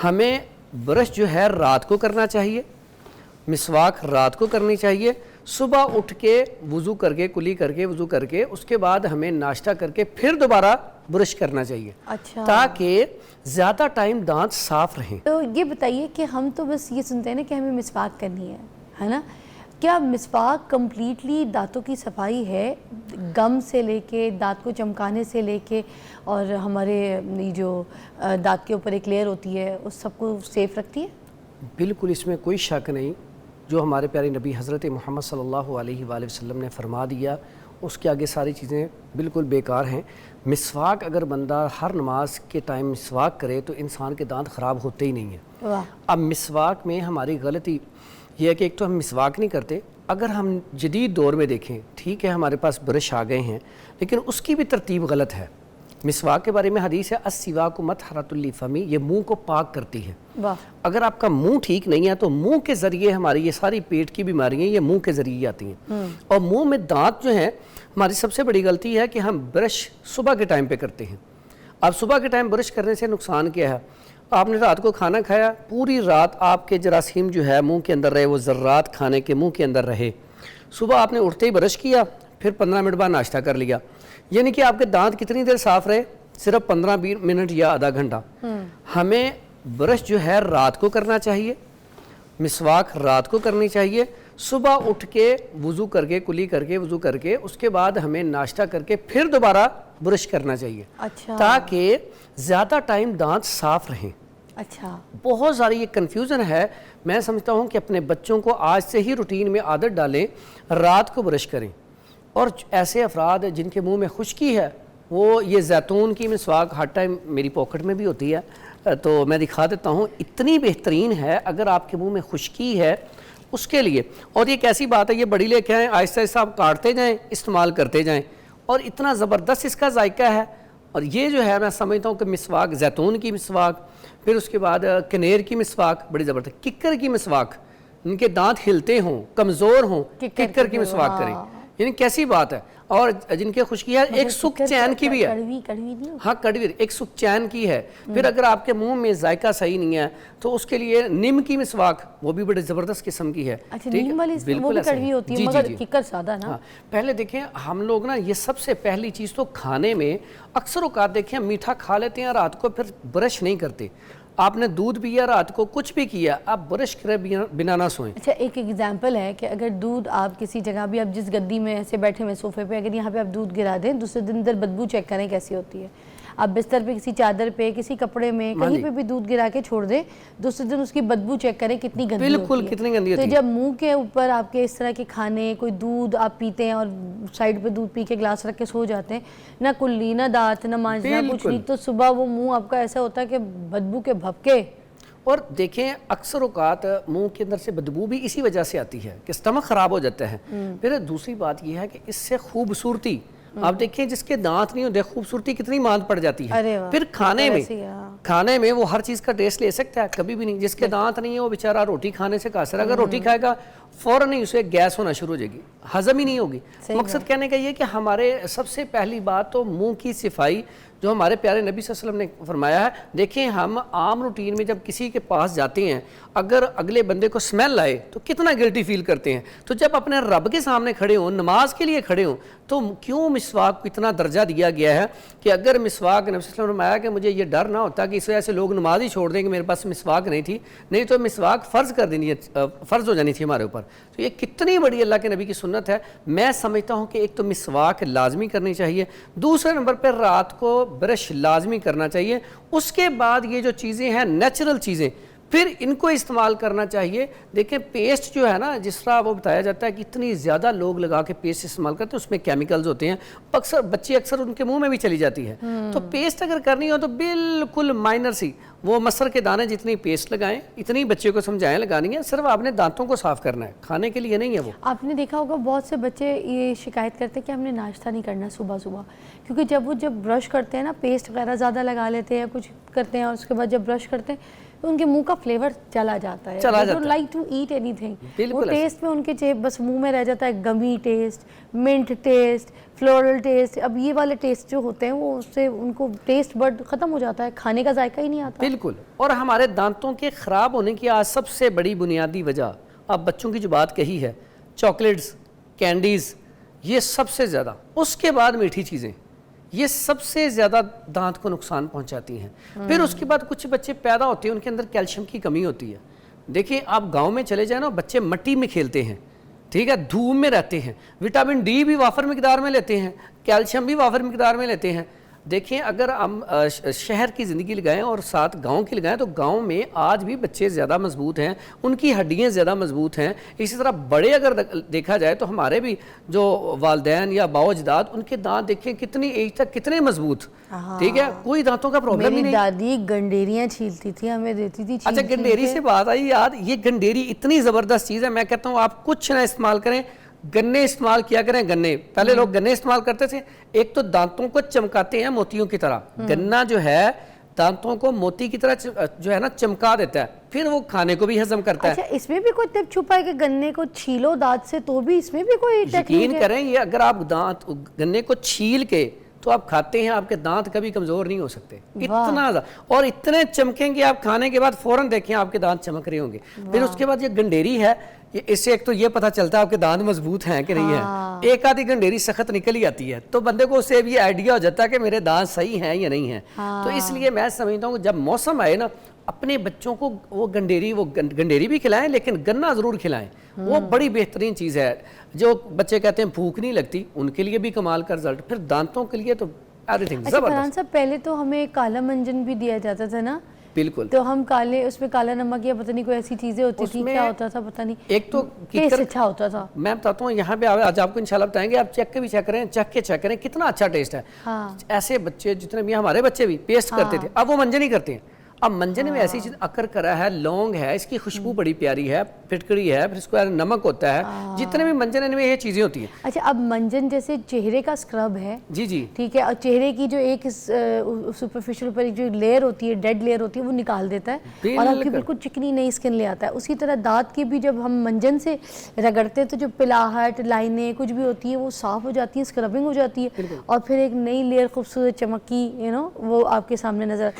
ہمیں برش جو ہے رات کو کرنا چاہیے، مسواک رات کو کرنی چاہیے، صبح اٹھ کے وضو کر کے کلی کر کے وضو کر کے اس کے بعد ہمیں ناشتہ کر کے پھر دوبارہ برش کرنا چاہیے تاکہ زیادہ ٹائم دانت صاف رہیں۔ تو یہ بتائیے کہ ہم تو بس یہ سنتے ہیں نا کہ ہمیں مسواک کرنی ہے نا، کیا مسواک کمپلیٹلی دانتوں کی صفائی ہے، گم سے لے کے دانت کو چمکانے سے لے کے اور ہمارے جو دانت کے اوپر ایک لیئر ہوتی ہے اس سب کو سیف رکھتی ہے؟ بالکل اس میں کوئی شک نہیں، جو ہمارے پیارے نبی حضرت محمد صلی اللہ علیہ وآلہ وسلم نے فرما دیا اس کے آگے ساری چیزیں بالکل بیکار ہیں۔ مسواک اگر بندہ ہر نماز کے ٹائم مسواک کرے تو انسان کے دانت خراب ہوتے ہی نہیں ہیں۔ اب مسواک میں ہماری غلطی یہ ہے کہ ایک تو ہم مسواک نہیں کرتے، اگر ہم جدید دور میں دیکھیں ٹھیک ہے ہمارے پاس برش آ گئے ہیں لیکن اس کی بھی ترتیب غلط ہے۔ مسواک کے بارے میں حدیث ہے السواک مطہرۃ للفم، یہ منہ کو پاک کرتی ہے۔ اگر آپ کا منہ ٹھیک نہیں ہے تو منہ کے ذریعے ہماری یہ ساری پیٹ کی بیماریاں یہ منہ کے ذریعے آتی ہیں، اور منہ میں دانت جو ہیں ہماری سب سے بڑی غلطی ہے کہ ہم برش صبح کے ٹائم پہ کرتے ہیں۔ اب صبح کے ٹائم برش کرنے سے نقصان کیا ہے؟ آپ نے رات کو کھانا کھایا، پوری رات آپ کے جراثیم جو ہے منہ کے اندر رہے، وہ ذرات کھانے کے منہ کے اندر رہے، صبح آپ نے اٹھتے ہی برش کیا، پھر 15 منٹ بعد ناشتہ کر لیا، یعنی کہ آپ کے دانت کتنی دیر صاف رہے؟ صرف 15-20 منٹ یا آدھا گھنٹہ۔ ہمیں برش جو ہے رات کو کرنا چاہیے، مسواک رات کو کرنی چاہیے، صبح اٹھ کے وضو کر کے کلی کر کے وضو کر کے اس کے بعد ہمیں ناشتہ کر کے پھر دوبارہ برش کرنا چاہیے تاکہ زیادہ ٹائم دانت صاف رہیں۔ بہت ساری یہ کنفیوژن ہے، میں سمجھتا ہوں کہ اپنے بچوں کو آج سے ہی روٹین میں عادت ڈالیں، رات کو برش کریں۔ اور ایسے افراد جن کے منہ میں خشکی ہے وہ یہ زیتون کی مسواک ہر ٹائم میری پاکٹ میں بھی ہوتی ہے تو میں دکھا دیتا ہوں، اتنی بہترین ہے اگر آپ کے منہ میں خشکی ہے اس کے لیے۔ اور یہ کیسی بات ہے، یہ بڑی لے کے آئیں، آہستہ آہستہ آپ کاٹتے جائیں، استعمال کرتے جائیں، اور اتنا زبردست اس کا ذائقہ ہے۔ اور یہ جو ہے میں سمجھتا ہوں کہ مسواک، زیتون کی مسواک، پھر اس کے بعد کنیر کی مسواک بڑی زبردست، ککر کی مسواک، ان کے دانت ہلتے ہوں کمزور ہوں ککر کی مسواک کریں، یعنی کیسی بات ہے۔ اور جن کے خشکی ہے ایک سکھ چین کی بھی ہے، ہاں کڑوی ایک سکھ چین کی ہے۔ پھر اگر آپ کے منہ میں ذائقہ صحیح نہیں ہے تو اس کے لیے نیم کی مسواک، وہ بھی بڑے زبردست قسم کی ہے۔ بالکل کڑوی ہوتی ہے مگر ککر سادہ نا۔ پہلے دیکھیں ہم لوگ نا یہ سب سے پہلی چیز تو کھانے میں اکثر اوقات دیکھیں میٹھا کھا لیتے ہیں رات کو پھر برش نہیں کرتے۔ آپ نے دودھ پیا رات کو کچھ بھی کیا، آپ برش کرے بنا نہ سوئیں۔ اچھا ایک ایگزامپل ہے کہ اگر دودھ آپ کسی جگہ بھی، آپ جس گدی میں ایسے بیٹھے ہوئے صوفے پہ، اگر یہاں پہ آپ دودھ گرا دیں، دوسرے دن اندر بدبو چیک کریں کیسی ہوتی ہے۔ آپ بستر پہ کسی چادر پہ کسی کپڑے میں کہیں پہ بھی دودھ گرا کے چھوڑ دیں، دوسرے دن اس کی بدبو چیک کریں کتنی گندی ہوتی ہے۔ بالکل کتنی گندی ہوتی ہے۔ تو جب منہ کے اوپر آپ کے اس طرح کے کھانے، کوئی دودھ آپ پیتے ہیں اور سائڈ پہ دودھ پی کے گلاس رکھ کے سو جاتے ہیں، نہ کلی نہ دانت نہ مانجنا کچھ نہیں، تو صبح وہ منہ آپ کا ایسا ہوتا ہے کہ بدبو کے بھپکے۔ اور دیکھیں اکثر اوقات منہ کے اندر سے بدبو بھی اسی وجہ سے آتی ہے کہ اسٹمک خراب ہو جاتا ہے۔ پھر دوسری بات یہ ہے کہ اس سے خوبصورتی، آپ دیکھیں جس کے دانت نہیں ہوتے خوبصورتی کتنی ماند پڑ جاتی ہے۔ پھر کھانے میں وہ ہر چیز کا ٹیسٹ لے سکتا ہے، کبھی بھی نہیں۔ جس کے دانت نہیں ہے وہ بیچارہ روٹی کھانے سے قاصر ہے، اگر روٹی کھائے گا فوراً ہی اسے گیس ہونا شروع ہو جائے گی، ہضم ہی نہیں ہوگی۔ مقصد کہنے کا یہ کہ ہمارے سب سے پہلی بات تو منہ کی صفائی جو ہمارے پیارے نبی صلی اللہ علیہ وسلم نے فرمایا ہے۔ دیکھیں ہم عام روٹین میں جب کسی کے پاس جاتے ہیں، اگر اگلے بندے کو سمیل آئے تو کتنا گلٹی فیل کرتے ہیں، تو جب اپنے رب کے سامنے کھڑے ہوں، نماز کے لیے کھڑے ہوں، تو کیوں مسواک کو اتنا درجہ دیا گیا ہے کہ اگر مسواک، نبی صلی اللہ علیہ وسلم نے فرمایا کہ مجھے یہ ڈر نہ ہوتا کہ اس وجہ سے لوگ نماز ہی چھوڑ دیں کہ میرے پاس مسواک نہیں تھی، نہیں تو مسواک فرض کر دینی ہے، فرض ہو جانی تھی ہمارے اوپر۔ تو یہ کتنی بڑی اللہ کے نبی کی سنت ہے۔ میں سمجھتا ہوں کہ ایک تو مسواک لازمی کرنی چاہیے، دوسرے نمبر پر رات کو برش لازمی کرنا چاہیے، اس کے بعد یہ جو چیزیں ہیں نیچرل چیزیں پھر ان کو استعمال کرنا چاہیے۔ دیکھیں پیسٹ جو ہے نا، جس طرح وہ بتایا جاتا ہے کہ اتنی زیادہ لوگ لگا کے پیسٹ استعمال کرتے ہیں، اس میں کیمیکلز ہوتے ہیں، بچے اکثر ان کے منہ میں بھی چلی جاتی ہے۔ تو پیسٹ اگر کرنی ہو تو بالکل مائنر سی، وہ مسر کے دانے جتنی پیسٹ لگائیں، اتنی بچے کو سمجھائیں لگانی ہے، صرف آپ نے دانتوں کو صاف کرنا ہے، کھانے کے لیے نہیں ہے۔ وہ آپ نے دیکھا ہوگا بہت سے بچے یہ شکایت کرتے ہیں کہ ہم نے ناشتہ نہیں کرنا صبح، کیونکہ جب وہ برش کرتے ہیں نا پیسٹ وغیرہ زیادہ لگا لیتے ہیں، کچھ کرتے ہیں اور اس کے بعد جب برش کرتے ہیں تو ان کے منہ کا فلیور چلا جاتا ہے. They don't like to eat anything. وہ ٹیسٹ میں ان کے بس منہ میں رہ جاتا ہے gummy taste, mint taste, floral taste. اب یہ والے ٹیسٹ جو ہوتے ہیں وہ اس سے ان کو ٹیسٹ بڈ ختم ہو جاتا ہے, کھانے کا ذائقہ ہی نہیں آتا. بالکل. اور ہمارے دانتوں کے خراب ہونے کی آج سب سے بڑی بنیادی وجہ, آپ بچوں کی جو بات کہی ہے, چاکلیٹس, کینڈیز, یہ سب سے زیادہ, اس کے بعد میٹھی چیزیں, یہ سب سے زیادہ دانت کو نقصان پہنچاتی ہیں. پھر اس کے بعد کچھ بچے پیدا ہوتے ہیں ان کے اندر کیلشیم کی کمی ہوتی ہے. دیکھیں آپ گاؤں میں چلے جائیں نا, بچے مٹی میں کھیلتے ہیں, ٹھیک ہے, دھوپ میں رہتے ہیں, وٹامن ڈی بھی وافر مقدار میں لیتے ہیں, کیلشیم بھی وافر مقدار میں لیتے ہیں. دیکھیں اگر ہم شہر کی زندگی لگائیں اور ساتھ گاؤں کی لگائیں تو گاؤں میں آج بھی بچے زیادہ مضبوط ہیں, ان کی ہڈیاں زیادہ مضبوط ہیں. اسی طرح بڑے اگر دیکھا جائے تو ہمارے بھی جو والدین یا باؤ اجداد, ان کے دانت دیکھیں کتنی ایج تک کتنے مضبوط, ٹھیک ہے, کوئی دانتوں کا پرابلم ہی نہیں. میری دادی گنڈیریاں چھیلتی تھی, ہمیں دیتی تھی. اچھا گنڈیری سے بات آئی یاد, یہ گنڈیری اتنی زبردست چیز ہے, میں کہتا ہوں آپ کچھ نہ استعمال کریں, گنے استعمال کیا کریں. گنے پہلے لوگ گنے استعمال کرتے تھے, ایک تو دانتوں کو چمکاتے ہیں موتیوں کی طرح, گنا جو ہے دانتوں کو موتی کی طرح جو ہے نا چمکا دیتا ہے, پھر وہ کھانے کو بھی ہضم کرتا ہے. اچھا اس میں بھی کوئی ٹپ چھپا ہے کہ گنے کو چھیلو دانت سے, تو بھی اس میں بھی کوئی ٹیکنیک ہے؟ یقین کریں یہ اگر آپ دانت گنے کو چھیل کے تو آپ کھاتے ہیں, آپ کے دانت کبھی کمزور نہیں ہو سکتے, اتنا زیادہ, اور اتنے چمکیں گے آپ کھانے کے بعد فوراً دیکھیں آپ کے دانت چمک رہے ہوں گے. پھر اس کے بعد یہ گنڈیری ہے, اس سے ایک تو یہ پتہ چلتا ہے آپ کے دانت مضبوط ہیں کہ نہیں ہیں. ایک آدھی گنڈیری سخت نکل ہی آتی ہے تو بندے کو اس سے بھی آئیڈیا ہو جاتا ہے کہ میرے دانت صحیح ہیں یا نہیں ہیں. تو اس لیے میں سمجھتا ہوں کہ جب موسم آئے نا, اپنے بچوں کو وہ گنڈیری بھی کھلائیں, لیکن گنا ضرور کھلائیں. وہ بڑی بہترین چیز ہے. جو بچے کہتے ہیں بھوک نہیں لگتی, ان کے لیے بھی کمال کا رزلٹ. پھر دانتوں کے لیے تو ایوری تھنگ زبردست. فرحان صاحب پہلے تو ہمیں کالا منجن بھی دیا جاتا تھا نا, بالکل, تو ہم کالے اس میں کالا نمک یا پتہ نہیں کوئی ایسی چیزیں ہوتی تھی, کیا ہوتا تھا پتہ نہیں, ایک تو ٹیسٹ اچھا ہوتا تھا. میں بتاتا ہوں یہاں پہ آج آپ کو انشاءاللہ بتائیں گے, آپ چیک کے بھی چیک کریں, چیک کریں کتنا اچھا ٹیسٹ ہے. ایسے بچے جتنے بھی ہمارے بچے بھی پیسٹ کرتے تھے, اب وہ منجن ہی کرتے ہیں. اب منجن میں ایسی چیز اکر کرا ہے, لونگ ہے, اس کی خوشبو بڑی پیاری ہے, پھٹکڑی ہے, پھر اس کو نمک ہوتا ہے, جتنے بھی منجن ان میں یہ چیزیں ہوتی ہیں. اچھا اب منجن جیسے چہرے کا اسکرب ہے, جی جی ٹھیک ہے, اور چہرے کی جو ایک سپرفیشل پر جو لیئر ہوتی ہے, ڈیڈ لیئر ہوتی ہے, وہ نکال دیتا ہے اور آپ کی بالکل چکنی نئی اسکن لے آتا ہے. اسی طرح دانت کی بھی جب ہم منجن سے رگڑتے ہیں تو جو پلاہٹ, لائنیں کچھ بھی ہوتی ہیں وہ صاف ہو جاتی ہیں, اسکربنگ ہو جاتی ہے, اور پھر ایک نئی لیئر خوبصورت چمکی وہ آپ کے سامنے نظر.